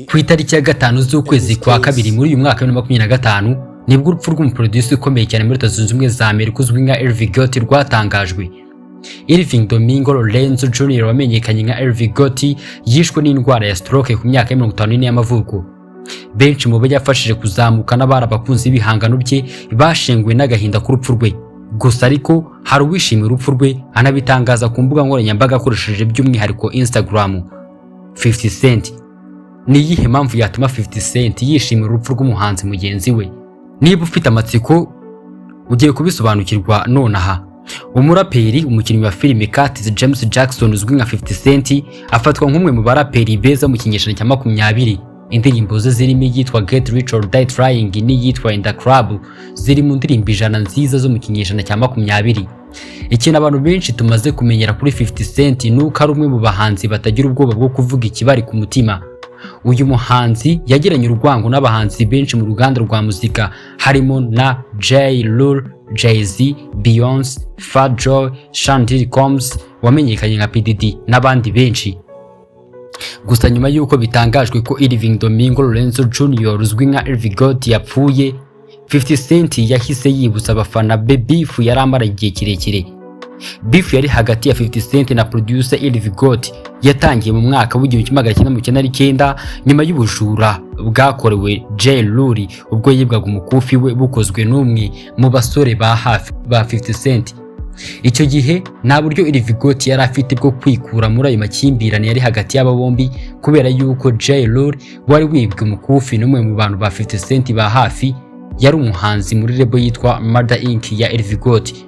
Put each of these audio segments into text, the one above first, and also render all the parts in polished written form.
Ku itariki ya 5 z'ukwezi kwa kabiri muri uyu mwaka wa 2025 nibwo urupfu rw'umuproducer ukomeye cyane muri Leta Zunze Ubumwe za Amerika uzwi nka Irv Gotti rwatangajwe. Irving Domingo Lorenzo Jr. wamenyekanye nka Irv Gotti yishwe n'indwara ya stroke ku myaka ya 54 y'amavuko. Benshi mu bo yafashije kuzamuka n'abari abakunzi b'ibihangano bye bashenguwe n'agahinda k'urupfu rwe. Gusa ariko hari uwishimiye urupfu rwe anabitangaza ku mbuga nkoranyambaga akoresheje by'umwihariko Instagram. 50 Cent. Ni iyihe mpamvu yatuma 50 Cent yishimira urupfu rw'umuhanzi mugenzi we? Niba ufite amatsiko ugiye kubisobanukirwa nonaha. Umuraperi, umukinnyi wa filime Curtis James Jackson uzwi nka 50 Cent afatwa nk'umwe mu baraperi beza mu kinyejana cya 20. Indirimbo ze zirimo yitwa Get Rich or Die Trying n'iyitwa In the Club ziri mu ndirimbo 100 nziza zo mu kinyejana cya 20. Ikintu abantu benshi tumaze kumenyera kuri 50 Cent nuko ari umwe mu bahanzi batagira ubwoba bwo kuvuga ikibari ku mutima. Uyu muhanzi yagiranye urwango n'abahanzi benshi mu ruganda rwa muzika harimo na J. Lul, Jay-Z, Beyonce, Fat Joe, Shandy Combs wamenyekanye nka PDD n'abandi benshi. Gusa nyuma yuko bitangajwe ko Irving Domingo Lorenzo Jr. uzwi nka Irv Gotti yapfuye, 50 Cent yahise yibutsa abafana be beef yari amara igihe kirekire. Beef yari hagati ya 50 Cent na producer Irv Gotti yatangiye mu mwaka w'1999 nyuma y'ubujura bwakorewe J. Lul ubwo yibwaga umukufi we bukozwe n'umwe mu basore ba hafi ba 50 Cent. Icyo gihe nta buryo Irv Gotti yari afite bwo kwikura muri ayo makimbirane yari hagati y'aba bombi kubera yuko J. Lul wari wibwe umukufi n'umwe mu bantu ba 50 Cent ba hafi yari umuhanzi muri label yitwa Murder Inc ya Irv Gotti.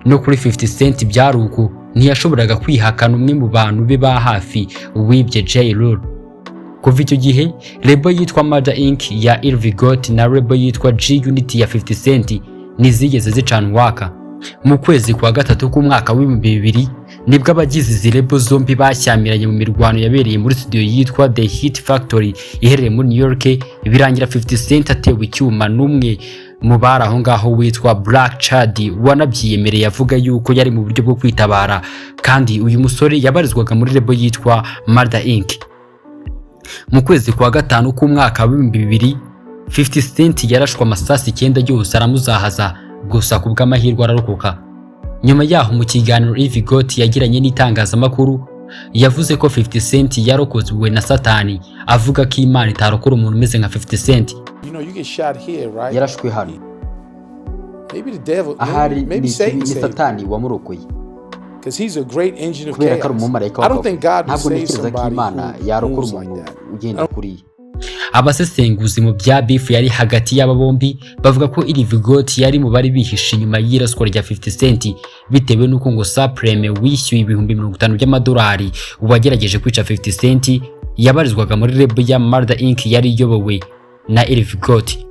No kuri 50 Cent byaruko ntiyashoboraga kwihakana umwe mu bantu be ba hafi wibye J. Lul. Kuva icyo gihe label yitwa Murder Inc ya Irv Gotti na label yitwa G Unit ya 50 Cent nizigeze zicanwaka. Mu kwezi kwa gatatu k'umwaka w'2000 nibwo abagize izi label zombi bashyamiranye mu mirwano yabereye muri studio yitwa The Hit Factory iherereye muri New York, birangira 50 Cent atewe icyuma n'umwe mu bari aho ngaho witwa Black Chad wanabyiyemereye avuga yuko yari mu buryo bwo kwitabara, kandi uyu musore yabarizwaga muri label yitwa Murder Inc. Mu kwezi kwa gatanu k'umwaka w'2000 50 Cent yarashwe amasasi 9 yose aramuzahaza, gusa kubw'amahirwe ararokoka. Nyuma yaho mu kiganiro Irv Gotti yagiranye n'itangazamakuru yavuze ko 50 Cent yarokozwe na Satani, avuga ko Imana itarokora umuntu umeze nka 50 Cent. Yarashwe hano. Ahari ni Satani wamurokoye. Kubera ko ari umumarayika w'Imana. Ntabwo ntekereza ko Imana yarokora umuntu ugenda kuriya. Abasesenguzi mu bya beef yari hagati y'aba bombi bavuga ko Irv Gotti yari mu bari bihishe nyuma y'iraswa rya 50 Cent bitewe nuko ngo Supreme wishyuye ibihumbi 50 by'amadolari wagerageje kwica 50 Cent yabarizwaga muri label ya Murder Inc yari iyobowe na Irv Gotti.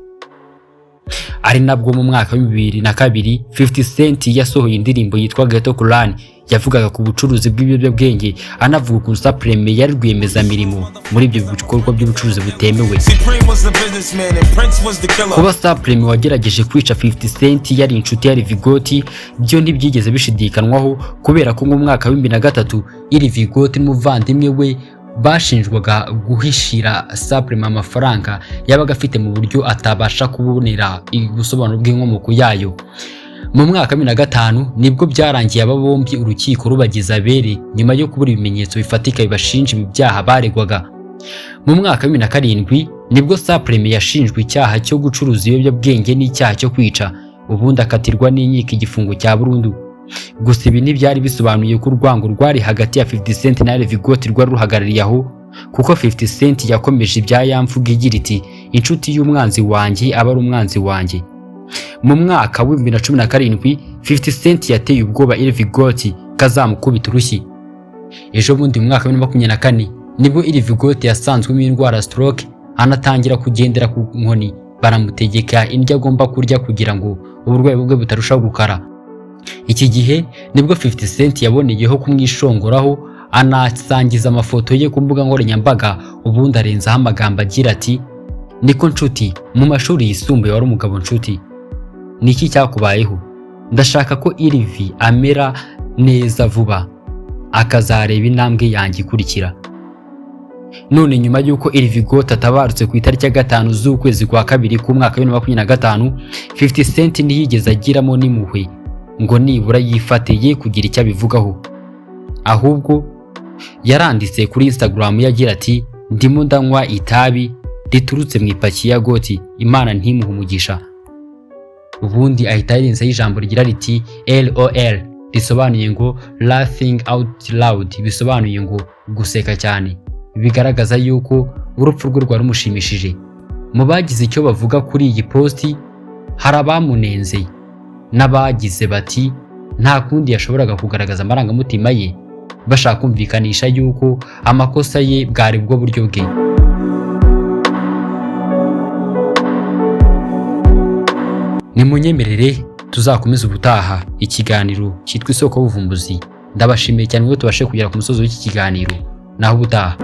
Ari nabwo mu mwaka wa 2002 50 Cent yasohoye indirimbo yitwa Ghetto Clan yavugaga ku bucuruzi bw'ibiyobyabwenge, anavuga ku Supreme yari rwiyemezamirimo muri ibyo bikorwa by'ubucuruzi butemewe. Kuba Supreme wagerageje kwica 50 Cent yari inshuti ya Irv Gotti byo ntibyigeze bishidikanwaho, kubera ko mu mwaka wa 2003 Irv Gotti n'umuvandimwe we bashinjwaga guhishira Supreme amafaranga yabaga afite mu buryo atabasha kubonera ubusobanuro bw'inkomoko yayo. Mu mwaka wa 2005 nibwo byarangiye aba bombi urukiko rubagiza abere nyuma yo kubura ibimenyetso bifatika bibashinja ibyaha baregwaga. Mu mwaka wa 2007 nibwo Supreme yashinjwe icyaha cyo gucuruza ibiyobyabwenge n'icyaha cyo kwica, ubundi akatirwa n'inkiko igifungo cya burundu. Gusa ibi ntibyari bisobanuye ko urwango rwari hagati ya 50 Cent na Irv Gotti rwari ruhagarariye aho, kuko 50 Cent yakomeje ibya yamvuga igira iti inshuti y'umwanzi wanjye aba ari umwanzi wanjye. Mu mwaka wa 2017 50 Cent yateye ubwoba Irv Gotti kazamukubita urushyi. Ejo bundi mu mwaka wa 2024 nibwo Irv Gotti yasanzwemo indwara stroke anatangira kugendera ku nkoni, baramutegeka indyo agomba kurya kugira ngo uburwayi bwe butarushaho gukara. Iki gihe nibwo 50 Cent yaboneyeho kumwishongoraho anasangiza amafoto ye ku mbuga nkoranyambaga, ubundi arenzaho amagambo agira ati niko nshuti mu mashuri yisumbuye wari umugabo nshuti, niki cyakubayeho? ndashaka ko Irv amera neza vuba akazareba intambwe yanjye ikurikira. None nyuma y'uko Irv Gotti atabarutse ku itariki ya 5 z'ukwezi kwa kabiri ku mwaka wa 2025, 50 Cent ntiyigeze agiramo n'impuhwe ngo nibura yifate kugira icyo abivugaho. Ahubwo yaranditse kuri Instagram yagira ati ndimo ndanywa itabi riturutse mu ipaki ya Gotti, Imana ntimuhe umugisha. Ubundi ahita yirinze ijambo rigira riti LOL, risobanuye ngo laughing out loud, bisobanuye ngo guseka cyane, bigaragaza yuko urupfu rwe rwari rumushimishije. Mu bagize icyo bavuga kuri iyi posti hari abamunenze n'abagize bati nta kundi yashoboraga kugaragaza amarangamutima ye, bashaka kumvikanisha yuko amakosa ye bwari bwo buryo bwe. Nimunyemerere tuzakomeza ubutaha ikiganiro cyitwa Isoko y'Ubuvumbuzi. Ndabashimiye cyane ngo tubashe kugera ku musozo w'iki kiganiro. Naho ubutaha.